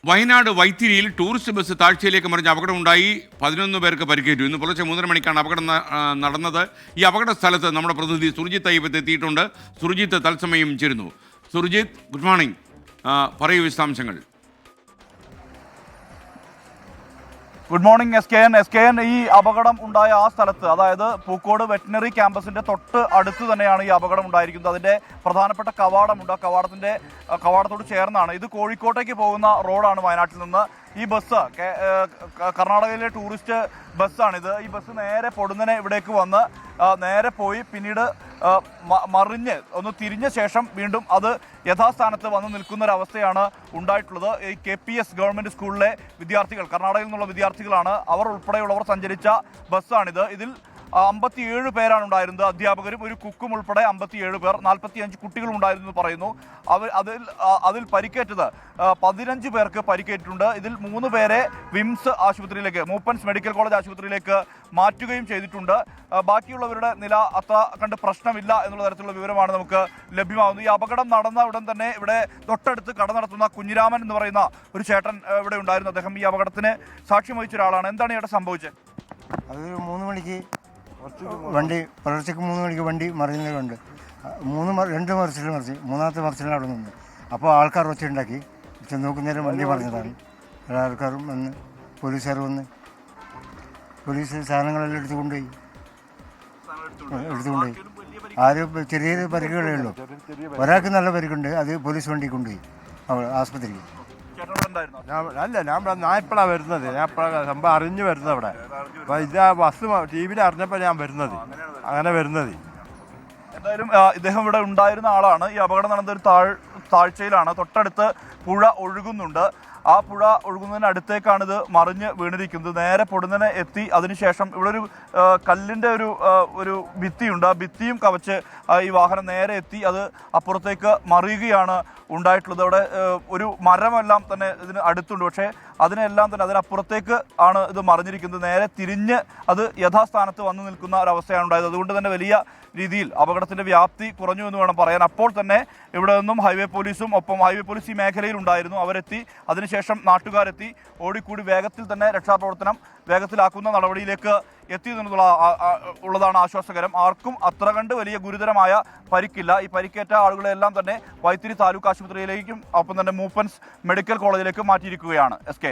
Wayanad വൈത്തിരിയിൽ tourist bus താഴ്ചയിലേക്ക് മറിഞ്ഞ അപകടമുണ്ടായി. 11 പേർക്ക് പരിക്കേറ്റു. ഇന്ന് പുലർച്ചെ 3:30 മണിക്കാണ് അപകടം നടന്നത്. ഈ അപകട സ്ഥലത്ത് നമ്മുടെ പ്രതിനിധി സുർജിത്ത് അയ്യപ്പത്ത് എത്തിയിട്ടുണ്ട്. സുർജിത്ത് തത്സമയം ചേരുന്നു. Surjit, good morning. പറയൂ വിശദാംശങ്ങൾ. Good morning S K N. ഈ അപകടം ഉണ്ടായ ആ സ്ഥലത്ത്, അതായത് പൂക്കോട് വെറ്റിനറി ക്യാമ്പസിന്റെ തൊട്ട് അടുത്ത് തന്നെയാണ് ഈ അപകടം ഉണ്ടായിരിക്കുന്നത്. അതിന്റെ പ്രധാനപ്പെട്ട കവാടമുണ്ട്. കവാടത്തോട് ചേർന്നാണ്. ഇത് കോഴിക്കോട്ടേക്ക് പോകുന്ന റോഡാണ്. വയനാട്ടിൽ നിന്ന് ഈ ബസ് കർണാടകയിലെ ടൂറിസ്റ്റ് ബസ്സാണിത്. ഈ ബസ് നേരെ പൊടുന്നനെ ഇവിടേക്ക് വന്ന് നേരെ പോയി പിന്നീട് മറിഞ്ഞ് ഒന്ന് തിരിഞ്ഞ ശേഷം വീണ്ടും അത് യഥാസ്ഥാനത്ത് വന്ന് നിൽക്കുന്നൊരവസ്ഥയാണ് ഉണ്ടായിട്ടുള്ളത്. ഈ KPS ഗവൺമെൻറ് സ്കൂളിലെ വിദ്യാർത്ഥികൾ, കർണാടകയിൽ നിന്നുള്ള വിദ്യാർത്ഥികളാണ്. അവർ ഉൾപ്പെടെയുള്ളവർ സഞ്ചരിച്ച ബസ്സാണിത്. ഇതിൽ 57 പേരാണ് ഉണ്ടായിരുന്നത്. അധ്യാപകരും ഒരു കുക്കും ഉൾപ്പെടെ 57 പേർ. 45 കുട്ടികളും ഉണ്ടായിരുന്നു എന്ന് പറയുന്നു. അതിൽ പരിക്കേറ്റത് 15 പേർക്ക് പരിക്കേറ്റിട്ടുണ്ട്. ഇതിൽ 3 പേരെ വിംസ് ആശുപത്രിയിലേക്ക്, മൂപ്പൻസ് മെഡിക്കൽ കോളേജ് ആശുപത്രിയിലേക്ക് മാറ്റുകയും ചെയ്തിട്ടുണ്ട്. ബാക്കിയുള്ളവരുടെ നില അത്ര കണ്ട് പ്രശ്നമില്ല എന്നുള്ള തരത്തിലുള്ള വിവരമാണ് നമുക്ക് ലഭ്യമാകുന്നത്. ഈ അപകടം നടന്ന ഉടൻ തന്നെ ഇവിടെ തൊട്ടടുത്ത് കട നടത്തുന്ന കുഞ്ഞിരാമൻ എന്ന് പറയുന്ന ഒരു ചേട്ടൻ ഇവിടെ ഉണ്ടായിരുന്നു. അദ്ദേഹം ഈ അപകടത്തിന് സാക്ഷ്യം വഹിച്ച ഒരാളാണ്. എന്താണ് ഇവിടെ സംഭവിച്ചത്? അത് 3 മണിക്ക് വണ്ടി, പുലർച്ചയ്ക്ക് 3 മണിക്ക് വണ്ടി മറിയുന്നതുകൊണ്ട് 2 മറിച്ചിൽ മറിച്ച്, 3ാമത്തെ മറിച്ചിലാണ് അവിടെ നിന്ന്. അപ്പോൾ ആൾക്കാർ ഒച്ചയുണ്ടാക്കി. നോക്കുന്നേരം വണ്ടി മറിഞ്ഞതാണ്. ആൾക്കാരും വന്ന്, പോലീസുകാർ വന്ന്, പോലീസ് സാധനങ്ങളെല്ലാം എടുത്തുകൊണ്ടുപോയി. ആരും ചെറിയ പരിക്കുകളേ ഉള്ളൂ. ഒരാൾക്ക് നല്ല പരിക്കുണ്ട്. അത് പോലീസ് വണ്ടി കൊണ്ടുപോയി ആസ്പത്രിയിൽ. അല്ല, ഞാൻ ഇപ്പോഴാണ് വരുന്നത്. ഞാൻ ഇപ്പോഴാണ് സംഭവം അറിഞ്ഞു വരുന്നത് അവിടെ. അപ്പോൾ ഇത് ആ ബസ് TV-യിൽ അറിഞ്ഞപ്പോൾ ഞാൻ അങ്ങനെ വരുന്നത്. എന്തായാലും ഇദ്ദേഹം ഇവിടെ ഉണ്ടായിരുന്ന ആളാണ്. ഈ അപകടം നടന്ന ഒരു താഴ്ചയിലാണ്. തൊട്ടടുത്ത് പുഴ ഒഴുകുന്നുണ്ട്. ആ പുഴ ഒഴുകുന്നതിന് അടുത്തേക്കാണ് ഇത് മറിഞ്ഞ് വീണിരിക്കുന്നത്. നേരെ പൊടുന്നനെ എത്തി. അതിനുശേഷം ഇവിടെ ഒരു കല്ലിൻ്റെ ഒരു ഭിത്തിയുണ്ട്. ആ ഭിത്തിയും കവച്ച് ഈ വാഹനം നേരെ എത്തി. അത് അപ്പുറത്തേക്ക് മറിയുകയാണ് ഉണ്ടായിട്ടുള്ളത്. അവിടെ ഒരു മരമെല്ലാം തന്നെ ഇതിന് അടുത്തുണ്ട്. പക്ഷേ അതിനെല്ലാം തന്നെ അതിനപ്പുറത്തേക്ക് ആണ് ഇത് മറിഞ്ഞിരിക്കുന്നത്. നേരെ തിരിഞ്ഞ് അത് യഥാസ്ഥാനത്ത് വന്നു നിൽക്കുന്ന ഒരവസ്ഥയാണ് ഉണ്ടായത്. അതുകൊണ്ട് തന്നെ വലിയ രീതിയിൽ അപകടത്തിൻ്റെ വ്യാപ്തി കുറഞ്ഞു എന്ന് വേണം പറയാൻ. അപ്പോൾ തന്നെ ഇവിടെ നിന്നും ഹൈവേ പോലീസും ഒപ്പം ഹൈവേ പോലീസ് ഈ മേഖലയിൽ ഉണ്ടായിരുന്നു. അവരെത്തി. അതിനുശേഷം നാട്ടുകാരെത്തി. ഓടിക്കൂടി വേഗത്തിൽ തന്നെ രക്ഷാപ്രവർത്തനം വേഗത്തിലാക്കുന്ന നടപടിയിലേക്ക് എത്തിയതെന്നുള്ളതാണ് ആശ്വാസകരം. ആർക്കും അത്ര കണ്ട് വലിയ ഗുരുതരമായ പരിക്കില്ല. ഈ പരിക്കേറ്റ ആളുകളെല്ലാം തന്നെ വൈത്തിരി താലൂക്ക് ആശുപത്രിയിലേക്കും ഒപ്പം തന്നെ മൂപ്പൻസ് മെഡിക്കൽ കോളേജിലേക്കും മാറ്റിയിരിക്കുകയാണ്. SK